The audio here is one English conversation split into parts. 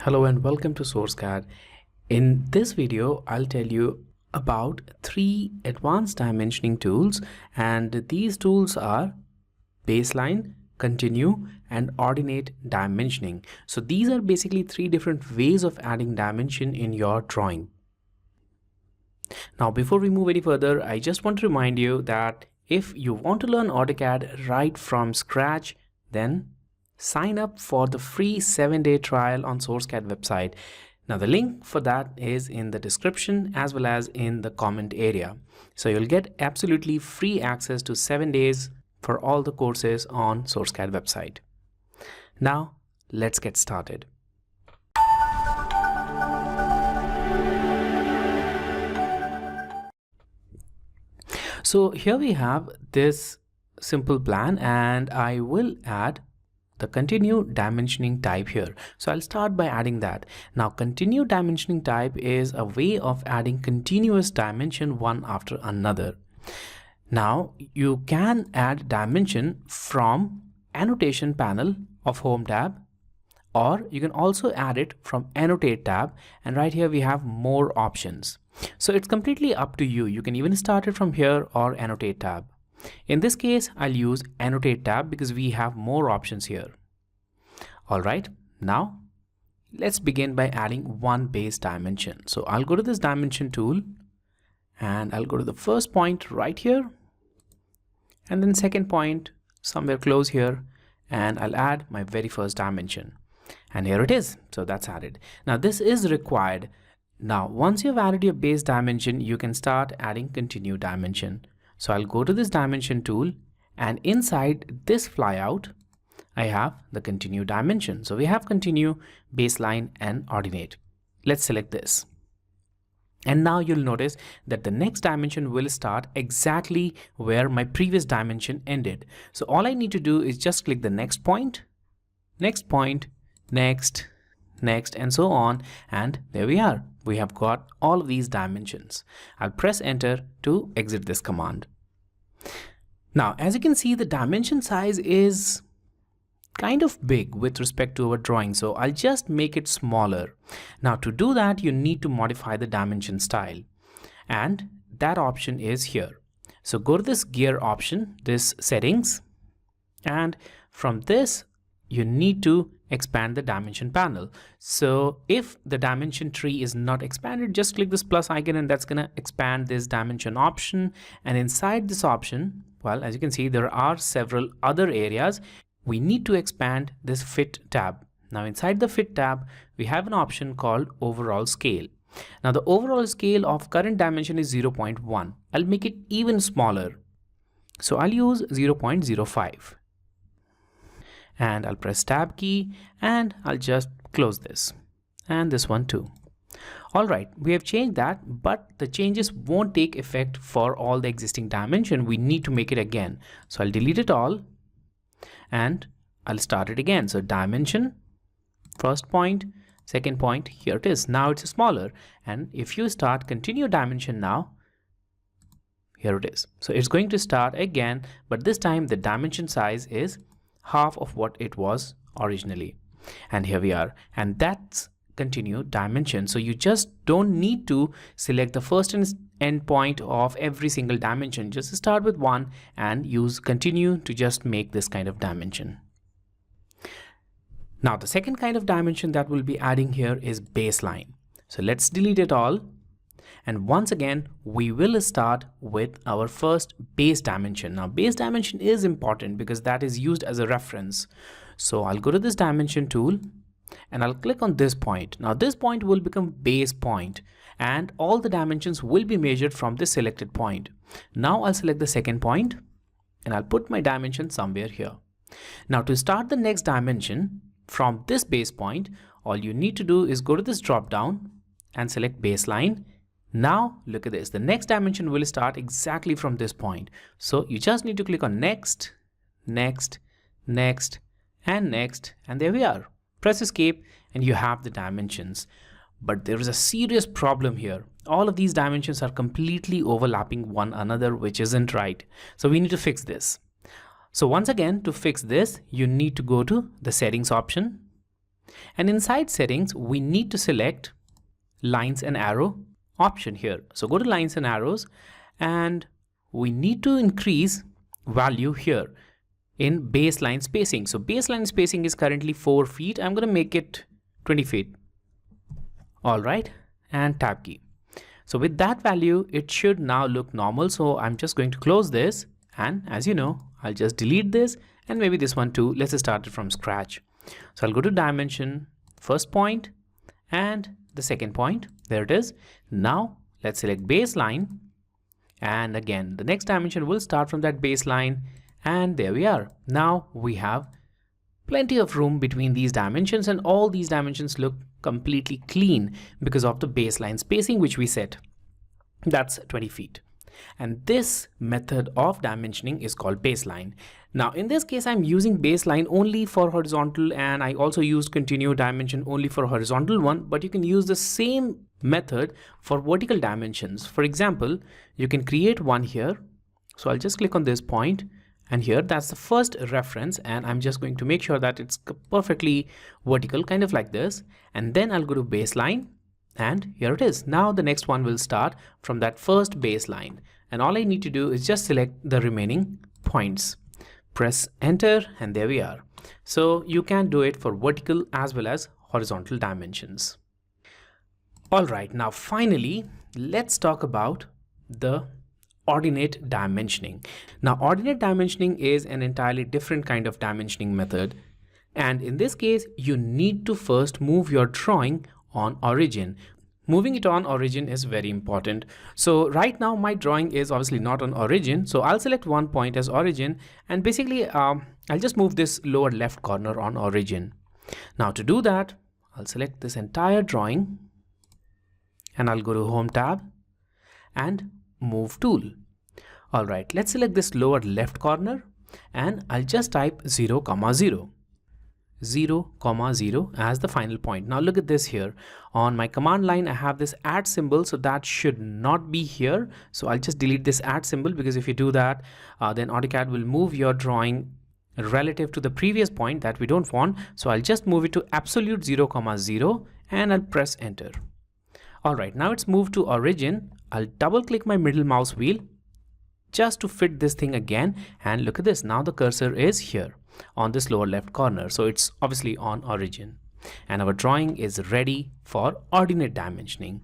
Hello and welcome to BricsCAD. In this video, I'll tell you about 3 advanced dimensioning tools, and these tools are baseline, continue, and ordinate dimensioning. So these are basically 3 different ways of adding dimension in your drawing. Now, before we move any further, I just want to remind you that if you want to learn AutoCAD right from scratch, then sign up for the free 7-day trial on BricsCAD website. Now the link for that is in the description as well as in the comment area. So you'll get absolutely free access to 7 days for all the courses on BricsCAD website. Now let's get started. So here we have this simple plan, and I will add the continue dimensioning type here. So I'll start by adding that. Now continue dimensioning type is a way of adding continuous dimension one after another. Now you can add dimension from annotation panel of home tab, or you can also add it from annotate tab, and right here we have more options. So it's completely up to you. You can even start it from here or annotate tab. In this case, I'll use annotate tab because we have more options here. All right, now let's begin by adding one base dimension. So I'll go to this dimension tool and I'll go to the first point right here, and then second point somewhere close here, and I'll add my very first dimension. And here it is. So that's added. Now this is required. Now once you've added your base dimension, you can start adding continue dimension. So I'll go to this dimension tool, and inside this flyout, I have the continue dimension. So we have continue, baseline, and ordinate. Let's select this. And now you'll notice that the next dimension will start exactly where my previous dimension ended. So all I need to do is just click the next point, next, and so on. And there we are. We have got all of these dimensions. I'll press enter to exit this command. Now, as you can see, the dimension size is kind of big with respect to our drawing. So I'll just make it smaller. Now to do that, you need to modify the dimension style, and that option is here. So go to this gear option, this settings, and from this, you need to expand the dimension panel. So if the dimension tree is not expanded, just click this plus icon, and that's going to expand this dimension option. And inside this option, well, as you can see, there are several other areas. We need to expand this fit tab. Now inside the fit tab, we have an option called overall scale. Now the overall scale of current dimension is 0.1. I'll make it even smaller. So I'll use 0.05. And I'll press tab key, and I'll just close this, and this one too. All right, we have changed that, but the changes won't take effect for all the existing dimension. We need to make it again. So I'll delete it all, and I'll start it again. So dimension, first point, second point, here it is. Now it's smaller. And if you start continue dimension now, here it is. So it's going to start again, but this time the dimension size is half of what it was originally. And here we are. And that's continue dimension. So you just don't need to select the first and end point of every single dimension. Just start with one and use continue to just make this kind of dimension. Now the second kind of dimension that we'll be adding here is baseline. So let's delete it all. And once again, we will start with our first base dimension. Now base dimension is important because that is used as a reference. So I'll go to this dimension tool and I'll click on this point. Now this point will become base point, and all the dimensions will be measured from this selected point. Now I'll select the second point and I'll put my dimension somewhere here. Now to start the next dimension from this base point, all you need to do is go to this drop down and select baseline. Now look at this, the next dimension will start exactly from this point. So you just need to click on next, next, next, and next, and there we are. Press escape and you have the dimensions. But there is a serious problem here. All of these dimensions are completely overlapping one another, which isn't right. So we need to fix this. So once again, to fix this, you need to go to the settings option, And inside settings, we need to select lines and arrow option here. So go to lines and arrows, and we need to increase value here in baseline spacing. So baseline spacing is currently 4 feet. I'm going to make it 20 feet. All right, and tab key. So with that value, it should now look normal. So I'm just going to close this, and as you know, I'll just delete this and maybe this one too. Let's start it from scratch. So I'll go to dimension, first point and the second point. There it is. Now let's select baseline, and again the next dimension will start from that baseline, and there we are. Now we have plenty of room between these dimensions, and all these dimensions look completely clean because of the baseline spacing which we set. That's 20 feet. And this method of dimensioning is called baseline. Now in this case, I'm using baseline only for horizontal, and I also used continue dimension only for horizontal one, but you can use the same method for vertical dimensions. For example, you can create one here. So I'll just click on this point, and here that's the first reference, and I'm just going to make sure that it's perfectly vertical, kind of like this. And then I'll go to baseline, and here it is. Now the next one will start from that first baseline, and all I need to do is just select the remaining points. Press enter, and there we are. So you can do it for vertical as well as horizontal dimensions. All right, now finally, let's talk about the ordinate dimensioning. Now ordinate dimensioning is an entirely different kind of dimensioning method, and in this case you need to first move your drawing on origin. Moving it on origin is very important. So right now my drawing is obviously not on origin, so I'll select one point as origin, and basically I'll just move this lower left corner on origin. Now to do that, I'll select this entire drawing, and I'll go to Home tab and Move tool. All right, let's select this lower left corner, and I'll just type 0, 0. 0, 0 as the final point. Now look at this here. On my command line, I have this add symbol, so that should not be here. So I'll just delete this add symbol, because if you do that, then AutoCAD will move your drawing relative to the previous point that we don't want. So I'll just move it to absolute 0, 0, and I'll press enter. All right, now it's moved to origin. I'll double click my middle mouse wheel just to fit this thing again, and look at this. Now the cursor is here on this lower left corner, so it's obviously on origin, and our drawing is ready for ordinate dimensioning.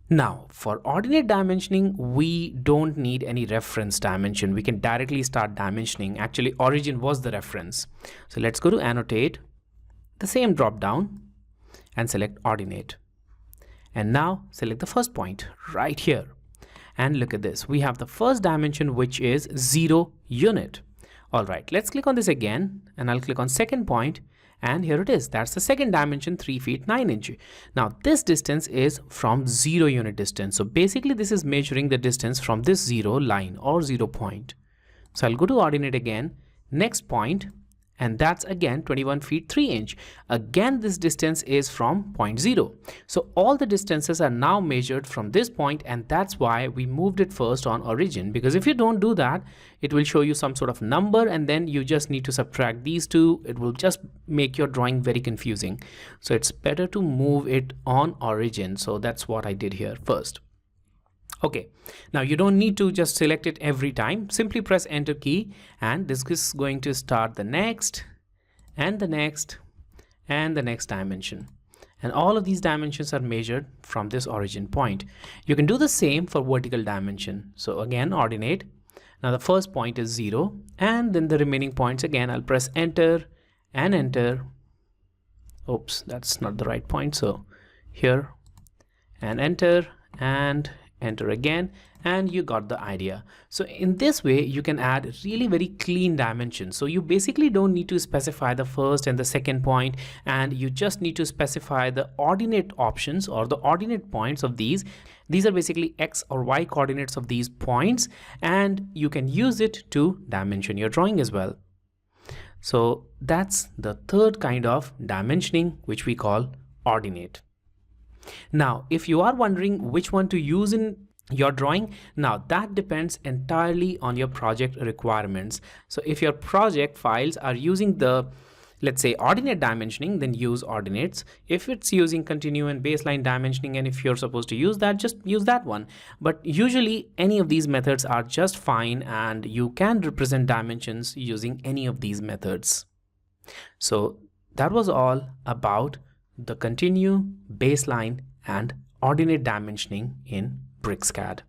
Now for ordinate dimensioning, we don't need any reference dimension. We can directly start dimensioning. Actually, origin was the reference. So let's go to annotate, the same drop down, and select ordinate. And now select the first point right here, and look at this. We have the first dimension, which is 0 unit. All right, let's click on this again, and I'll click on second point, and here it is. That's the second dimension, 3 feet 9 inches. Now this distance is from 0 unit distance. So basically this is measuring the distance from this 0 line or 0 point. So I'll go to ordinate again, next point, and that's again 21 feet 3 inch. Again, this distance is from point 0. So all the distances are now measured from this point, and that's why we moved it first on origin, because if you don't do that, it will show you some sort of number, and then you just need to subtract these two. It will just make your drawing very confusing. So it's better to move it on origin. So that's what I did here first. Okay, now you don't need to just select it every time. Simply press enter key, and this is going to start the next and the next and the next dimension. And all of these dimensions are measured from this origin point. You can do the same for vertical dimension. So again, ordinate. Now the first point is 0, and then the remaining points, again I'll press enter and enter. Oops, that's not the right point. So here, and enter, and enter again, and you got the idea. So in this way you can add really very clean dimensions. So you basically don't need to specify the first and the second point, and you just need to specify the ordinate options or the ordinate points of these. These are basically x or y coordinates of these points, and you can use it to dimension your drawing as well. So that's the third kind of dimensioning, which we call ordinate. Now, if you are wondering which one to use in your drawing, now that depends entirely on your project requirements. So if your project files are using the let's say ordinate dimensioning, then use ordinates. If it's using continue and baseline dimensioning, and if you're supposed to use that, just use that one. But usually any of these methods are just fine, and you can represent dimensions using any of these methods. So that was all about the continue, baseline, and ordinate dimensioning in BricsCAD.